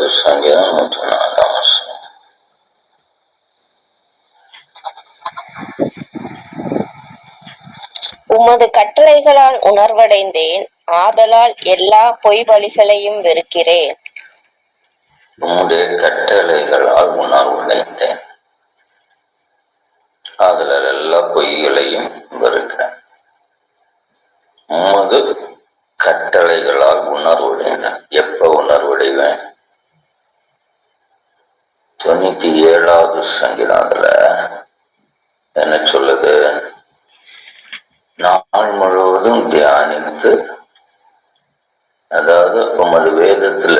7வது சங்கீதம் 104ஆம் வசனம். உமது கட்டளைகளால் உணர்வடைந்தேன், ஆதலால் எல்லா பொய் வழிகளையும் வெறுக்கிறேன். உம்முடைய கட்டளைகளால் உணர்வடைந்தேன், ஆதலால் எல்லா பொய்களையும் வெறுக்கிறேன். உமது கட்டளைகளால் உணர்வடைந்தேன். எப்ப உணர்வடைவேன்? 97வது சங்கீதத்துல என்ன சொல்லுது? நாள் முழுவதும் தியானித்து, அதாவது உமது வேதத்துல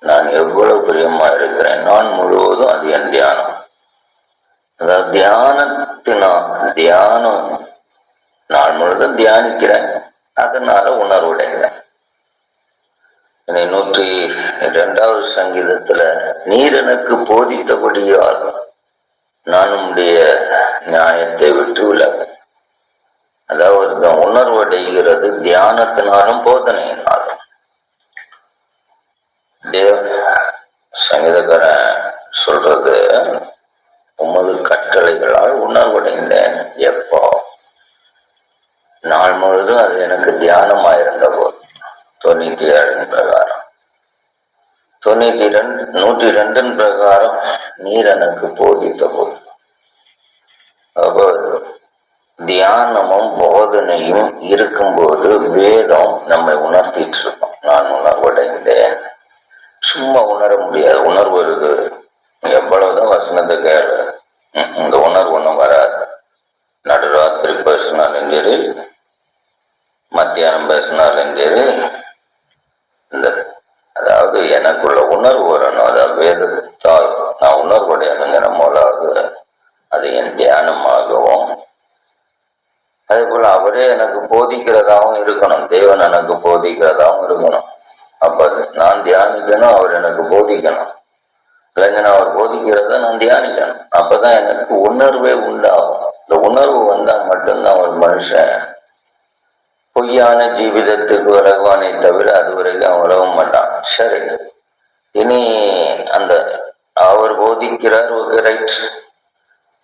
நான் எவ்வளவு பிரியமா இருக்கிறேன், நான் முழுவதும் அது என் தியானம். அதாவது தியானம் நாள் முழுவதும் தியானிக்கிறேன், அதனால உணர்வுடைகிறேன். 102வது சங்கீதத்துல நீர் எனக்கு போதித்தபடியால் நான் உம்முடைய நியாயத்தை விட்டு விலக. அதாவது உணர்வடைகிறது தியானத்தினாலும் போதனையினாலும். சங்கீதக்காரன் சொல்றது, உமது கட்டளைகளால் உணர்வடைந்தேன். எப்போ? நாள் முழுதும் அது எனக்கு தியானமாயிருந்த போது. 97 பிரகாரம் 102 பிரகாரம் நீர் எனக்கு போதித்த போது. அப்போ தியானமும் போதனையும் இருக்கும்போது வேதம் நம்மை உணர்த்திட்டு இருக்கோம். நான் உணர்வடைந்தேன். சும்மா உணர முடியாது. உணர்வு வருது, எவ்வளவுதான் வசனத்தை கேளு, இந்த உணர்வு ஒன்றும் வராது. நடுராத்திரி பேசினாலும் சரி, மத்தியானம் பேசினாலும் சரி, அதாவது எனக்குள்ள உணர்வு வரணும். அதாவது வேதத்தால் நான் உணர்வுடையணுங்கிற மூலாவது அது என் தியானமாகவும், அதே போல அவரே எனக்கு போதிக்கிறதாவும் இருக்கணும். தேவன் எனக்கு போதிக்கிறதாவும் இருக்கணும். அப்ப நான் தியானிக்கணும், அவர் எனக்கு போதிக்கணும். இல்லைங்கன்னா அவர் போதிக்கிறத நான் தியானிக்கணும். அப்பதான் எனக்கு உணர்வே உண்டாகும். இந்த உணர்வு வந்தா மட்டும்தான் ஒரு மனுஷன் பொய்யான ஜீவிதத்துக்கு விலகுவானே தவிர அது வரைக்கும் அவன் விலக மாட்டான். சரி, இனி அந்த அவர் போதிக்கிறார், ஓகே ரைட்.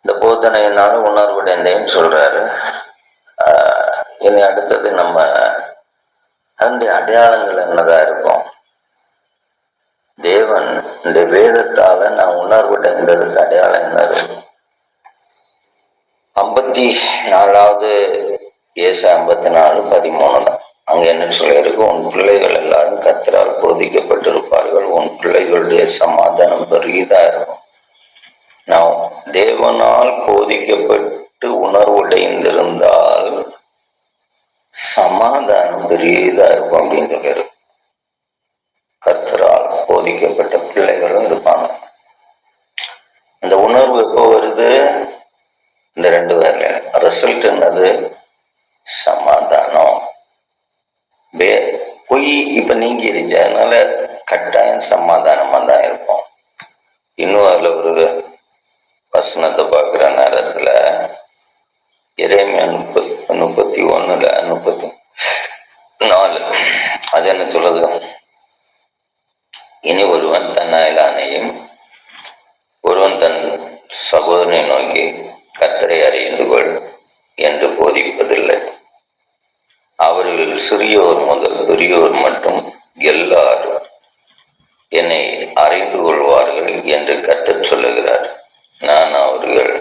இந்த போதனையினால உணர்வுடைந்தேன்னு சொல்றாரு. இனி அடுத்தது நம்ம அதனுடைய அடையாளங்கள் என்னதான் இருக்கும்? தேவன் இந்த வேதத்தால நான் உணர்வுடைந்ததுக்கு அடையாளம் என்னது? 54வது ஏசாயா 54:13 தான். அங்க என்ன சொல்லியிருக்கு? உன் பிள்ளைகள் எல்லாரும் கர்த்தரால் போதிக்கப்பட்டிருப்பார்கள், உன் பிள்ளைகளுடைய சமாதானம் பெரியதா இருக்கும். நான் தேவனால் போதிக்கப்பட்டு உணர்வுடைந்திருந்தால் சமாதானம் பெரியதா இருக்கும் அப்படின்னு சொல்லியிருக்கு. கர்த்தரால் போதிக்கப்பட்ட பிள்ளைகளும் இருப்பாங்க. இந்த உணர்வு எப்போ வருது? இந்த 2 பேர்ல ரிசல்ட் என்னது? சமாதானம். பொய் இப்ப நீங்கிருச்சு, அதனால கட்டாயம் சமாதானமா தான் இருப்போம். இன்னும் அதுல ஒரு வசனத்தை பார்க்கிற நேரத்துல எரேமியா 31:34 அது என்ன சொல்லுது? இனி ஒருவன் தன் அயலானையும் ஒருவன் தன் சகோதரனை நோக்கி கர்த்தரை அறிந்து கொள் என்று போதிப்பதில்லை. அவர்கள் சிறியோர் முதல் பெரியோர் மட்டும் எல்லாரும் என்னை அறிந்து கொள்வார்கள் என்று கர்த்தர் சொல்லுகிறார். நான் அவர்கள்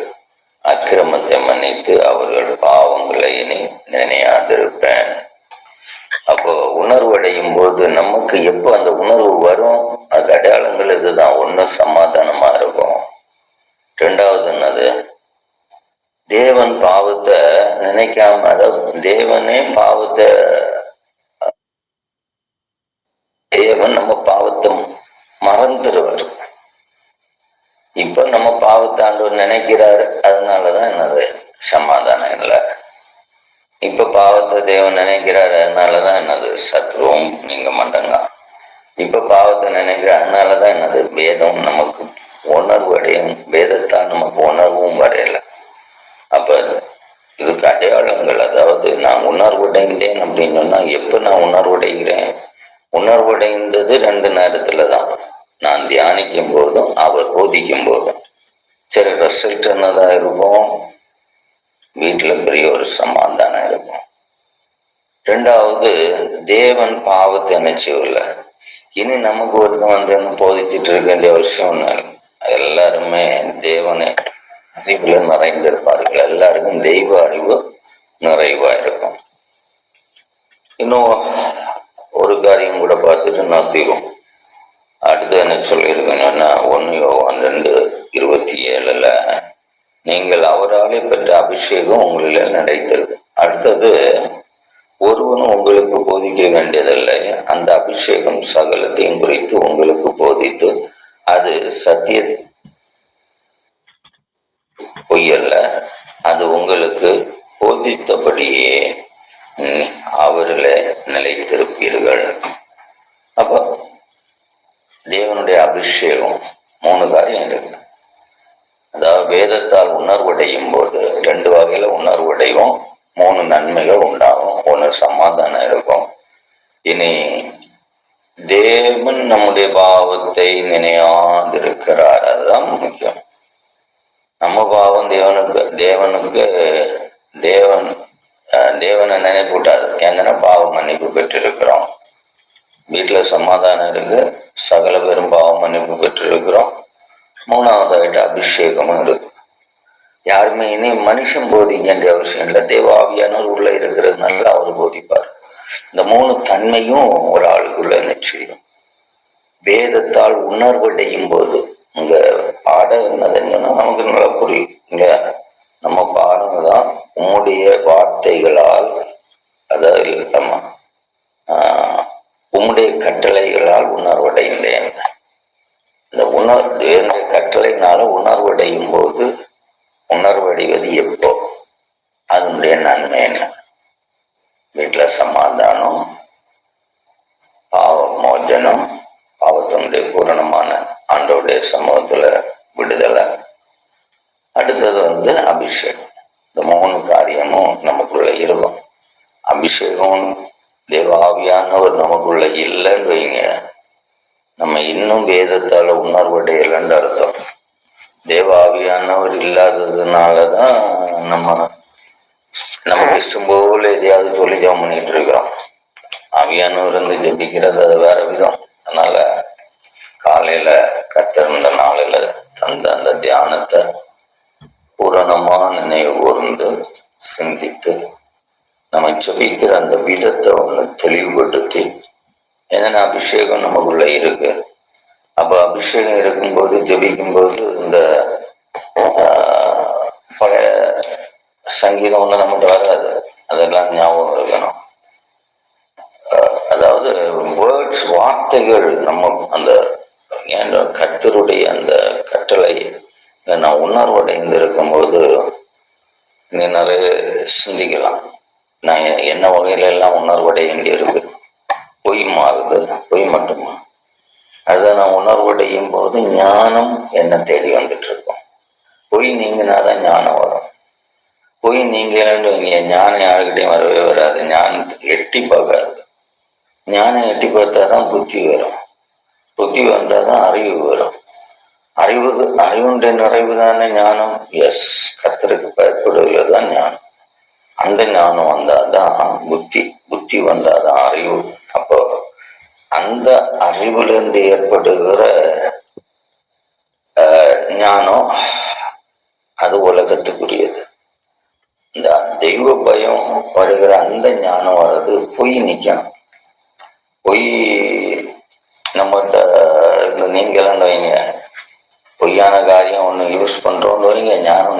அக்கிரமத்தை மன்னித்து அவர்கள் பாவங்களை இனி நினையாதிருப்பேன். அப்போ உணர்வு அடையும் போது நமக்கு எப்போ அந்த உணர்வு வரும்? அது அடையாளங்கள் இதுதான். ஒண்ணு சமாதானமா இருக்கும், 2வது என்னது? தேவன் பாவத்தை நினைக்காம, அதாவது தேவனே பாவத்தை, தேவன் நம்ம பாவத்தை மறந்துடுவார். இப்ப நம்ம பாவத்தை ஆண்டவர் நினைக்கிறாரு, அதனாலதான் என்னது? சமாதானம் இல்லை. இப்ப பாவத்தை தேவன் நினைக்கிறாரு, அதனாலதான் என்னது? சத்ருவும் நீங்க மாட்டாங்க. இப்ப பாவத்தை நினைக்கிற, அதனாலதான் என்னது? வேதம் நமக்கு உணர்வு அடையும். வேதத்தால் நமக்கு உணர்வும் வரையல. அப்ப இதுக்கு அடையாளங்கள், அதாவது நான் உணர்வுடைந்தேன் அப்படின்னு சொன்னா எப்ப நான் உணர்வுடைகிறேன்? உணர்வுடைந்தது 2 நேரத்துலதான். நான் தியானிக்கும் போதும் அவர் போதிக்கும் போதும் சரி ரிசல்ட் என்னதான் இருக்கும்? வீட்டுல பெரிய ஒரு சமாதானம் இருக்கும். ரெண்டாவது, தேவன் பாவத்தை நினைச்சவில்லை. இனி நமக்கு ஒருத்தன் வந்து போதிச்சுட்டு இருக்க வேண்டிய அவசியம் ஒண்ணு. எல்லாருமே தேவனை அறிவுல நிறைந்திருப்பார்கள். எல்லாருக்கும் தெய்வ அறிவு நிறைவா இருக்கும். இன்னும் ஒரு காரியம் கூட பார்த்துட்டு நான் தீரும். அடுத்து என்ன சொல்லியிருக்கேன்னா 1 யோவான் 2:27 நீங்கள் அவராலே பெற்ற அபிஷேகம் உங்களிலே நிலைத்திருக்கு. அடுத்தது, ஒருவனும் உங்களுக்கு போதிக்க வேண்டியதில்லை, அந்த அபிஷேகம் சகலத்தையும் குறித்து உங்களுக்கு போதித்து அது சத்திய பொய்யல்ல, அது உங்களுக்கு போதித்தபடியே அவர்களே நிலைத்திருப்பீர்கள். அப்ப தேவனுடைய அபிஷேகம் 3 காரியம் இருக்கு. அதாவது வேதத்தால் உணர்வடையும் போது 2 வகையில உணர்வடையும், 3 நன்மைகள் உண்டாகும். 1 சமாதானம் இருக்கும். இனி தேவன் நம்முடைய பாவத்தை நினையாதிருக்கிறார். அதுதான் முக்கியம். நம்ம பாவம் தேவனை நினைப்பூட்டாது. ஏன்னா பாவம் மன்னிப்பு பெற்றிருக்கிறோம். வீட்டுல சமாதானம் இருக்கு, சகல பேரும் பாவம் மன்னிப்பு பெற்றிருக்கிறோம். 3வது அபிஷேகமும் இருக்கு. யாருமே இனி மனுஷன் போதிக்க வேண்டிய அவசியம் இல்லை. தேவாவியானவர் உள்ள இருக்கிறதுனால அவர் போதிப்பார். இந்த 3 தன்மையும் ஒரு ஆளுக்குள்ள நிச்சயம். வேதத்தால் உணர்வடையும் போது இங்க பாடம் என்னதுன்னா நமக்கு நல்லா புரியும். இங்க நம்ம பாடம் தான் உம்முடைய வார்த்தைகளால், அதாவது நம்ம உம்முடைய கட்டளைகளால் உணர்வடைந்தேன். இந்த வேண்டிய கட்டளைனால உணர்வடையும் போது, உணர்வடைவது எப்போ, அதனுடைய நன்மை என்ன? வீட்டுல சமாதானம், பாவ மோசனம், பாவத்தினுடைய பூரணமான ஆண்டவருடைய சமூகத்துல விடுதலை. அடுத்தது அபிஷேகம். இந்த 3 காரியமும் நமக்குள்ள இருக்கும். அபிஷேகம் தேவாவியானவர் நமக்குள்ள இல்லைன்னு வைங்க, நம்ம இன்னும் வேதத்தால உணர்வடையலன்னு அர்த்தம். தேவாவியானவர் இல்லாததுனாலதான் நமக்கு இஷ்டம் போல எதையாவது சொல்லி ஜெபம் பண்ணிட்டு இருக்கிறோம். ஆவியானவர் இருந்து ஜெபிக்கிறது அது வேற விதம். அதனால காலையில கர்த்தர் இந்த நாளில தந்த அந்த தியானத்தை பூரணமா நினைவு கூர்ந்து சிந்தித்து நம்ம ஜெபிக்கிற அந்த விதத்தை தெளிவுபடுத்தி, ஏன்னா அபிஷேகம் நமக்குள்ள இருக்கு. அப்ப அபிஷேகம் இருக்கும்போது ஜெபிக்கும் போது இந்த பழைய சங்கீதம் நம்மகிட்ட வராது. அதெல்லாம் ஞாபகம் இருக்கணும். அதாவது வேர்ட்ஸ், வார்த்தைகள் நம்ம அந்த கர்த்தருடைய அந்த கட்டளை நான் உணர்வடைந்து இருக்கும்போது நீ நிறைய சிந்திக்கலாம். நான் என்ன வகையில எல்லாம் உணர்வடைய வேண்டியிருக்கு. பொய் மாறுது, பொய் மட்டுமா? அதை நான் உணர்வடையும் போது ஞானம் என்ன தேடி வந்துட்டு இருக்கோம். பொய் நீங்கினாதான் ஞானம் வரும். பொய் நீங்க ஞானம் யாருக்கிட்டையும் வரவே வராது. ஞானத்துக்கு எட்டி பார்க்காது. ஞானம் எட்டி பார்த்தாதான் புத்தி வரும். புத்தி வந்தாதான் அறிவு வரும். அறிவுடைய நிறைவு தானே ஞானம். எஸ், கர்த்தருக்கு பயப்படுவதுல தான் ஞானம். அந்த ஞானம் வந்தாதான் புத்தி வந்தாதான் அறிவு. அப்போ அந்த அறிவுல இருந்து ஏற்படுகிற ஞானம் அது உலகத்துக்குரியது. இந்த தெய்வ பயம் வருகிற அந்த ஞானம் வர்றது பொய் நிக்கணும். பொய் நம்மகிட்ட நீங்களாம் வைங்க, பொய்யான காரியம் ஒண்ணு யூஸ் பண்றோம்னு வைங்க, ஞானம்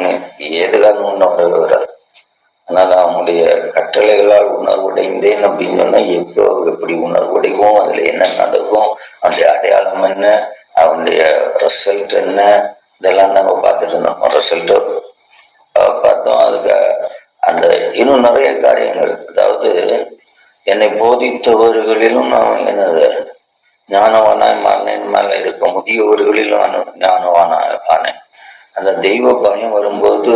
ஏது காரணம் ஒண்ணு வரவே வராது. அதனால அவனுடைய கட்டளைகளால் உணர்வடைந்தேன் அப்படின்னு சொன்னா எப்போ எப்படி உணர்வடைவோம், அதுல என்ன நடக்கும், அவனுடைய அடையாளம் என்ன, அவனுடைய ரிசல்ட் என்ன, இதெல்லாம் நம்ம பார்த்துட்டு இருந்தோம். ரிசல்ட் பார்த்தோம். அதுக்கு அந்த இன்னும் நிறைய காரியங்கள், அதாவது என்னை போதித்தவர்களிலும் நான் என்னது ஞானவானாய் மானேன் மேல இருக்க முதியவர்களிலும் ஞானவானாய் ஆனேன். அந்த தெய்வ பயம் வரும்போது,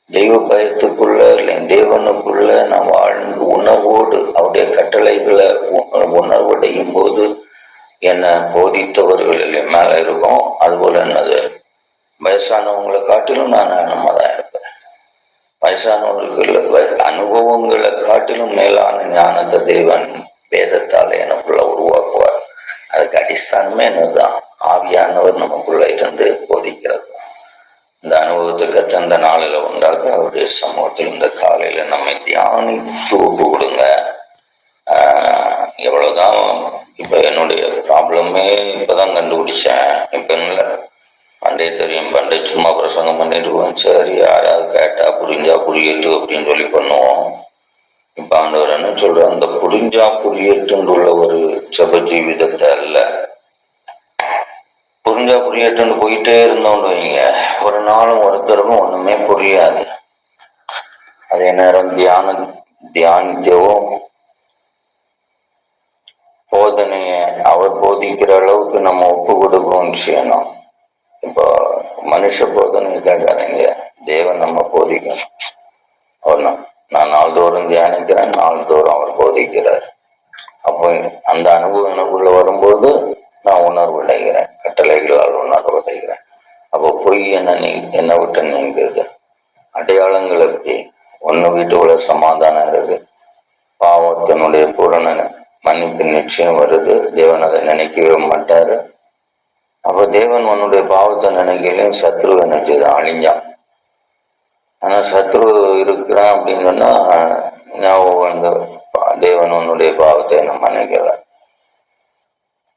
தெய்வ பயத்துக்குள்ள இல்லை தேவனுக்குள்ள நான் வாழ்ந்து உணர்வோடு அவருடைய கட்டளைகளை உணர்வடையும் போது என்ன போதித்தவர்கள் என் மேல இருக்கும். அதுபோல என்னது வயசானவங்களை காட்டிலும் நான் ஞானமா தான் இருப்பேன். வயசானவர்கள் அனுபவங்களை காட்டிலும் மேலான ஞானத்தை தேவன் வேதத்தால் எனக்குள்ள உருவாக்குவார். அதுக்கு அடிஸ்தானமே என்னதுதான், ஆவியானவர் நமக்குள்ள இருந்து போதிக்கிறது. இந்த அனுபவத்தை கத்த நாளில் உண்டாக்க அவருடைய சமூகத்தில் இந்த காலையில நம்மை தியானித்து ஒப்பு கொடுங்க. எவ்வளவுதான் இப்ப என்னுடைய ப்ராப்ளமே இப்பதான் கண்டுபிடிச்சேன். இப்ப இல்லை, பண்டே தெரியும், பண்டே சும்மா பிரசங்கம் பண்ணிடுவோம், சரி யாராவது கேட்டா புரிஞ்சா புரியட்டு அப்படின்னு சொல்லி பண்ணுவோம். இப்ப ஆண்டவர் என்ன சொல்ற, அந்த புரிஞ்சா புரியட்டுன்னு உள்ள ஒரு ஜப ஜீவிதத்தை அல்ல, புரிஞ்சா புரியட்டுன்னு போயிட்டே இருந்தோம்னு வைங்க, ஒரு நாளும் ஒருத்தருக்கும் ஒண்ணுமே புரியாது. அதே நேரம் தியானிக்கவும் போதனைய அவர் போதிக்கிற அளவுக்கு நம்ம ஒப்பு கொடுக்கவும் செய்யணும். இப்போ மனுஷ போதனை கேட்காதீங்க, தேவன் நம்ம போதிக்கணும். அவர் நான் நாள்தோறும் தியானிக்கிறேன், நாள்தோறும் அவர் போதிக்கிறார். அப்போ அந்த அனுபவம் எனக்குள்ள வரும்போது நான் உணர்வு அடைகிறேன், கட்டளைகளால் உணர்வு அடைகிறேன். அப்போ பொய் என்னை விட்டு நீங்குது. அடையாளங்கள் எப்படி? ஒன்று வீட்டுக்குள்ள சமாதானம் இருக்கு, பாவத்தினுடைய பூரண மன்னிப்பு நிச்சயம் வருது, தேவன் அதை நினைக்கவே மாட்டாரு. அப்ப தேவன் உன்னுடைய பாவத்தை நினைக்கலையும் சத்ரு நினைச்சதான் அழிஞ்சான். ஆனா சத்ரு இருக்கிறான் அப்படின்னு சொன்னா இந்த தேவன் உன்னுடைய பாவத்தை நம்ம நினைக்கல.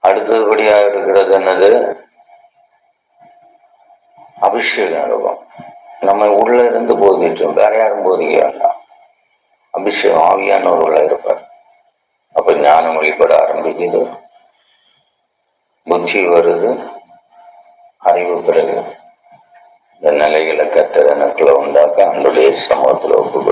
அடுத்தபடியா இருக்கிறது என்னது? அபிஷேகம் இருக்கும். நம்ம உள்ள இருந்து போதிட்டோம், வேற யாரும் போதிக்க வேண்டாம். அபிஷேகம் ஆவியானவர் இருப்பார். அப்ப ஞானம் வெளிப்பட ஆரம்பிக்குது, புத்தி வருது, அறிவு பிறகு இந்த நிலைகளை கத்தர் எனக்குள்ள உண்டாக்க அவனுடைய சமூகத்துல ஒப்பு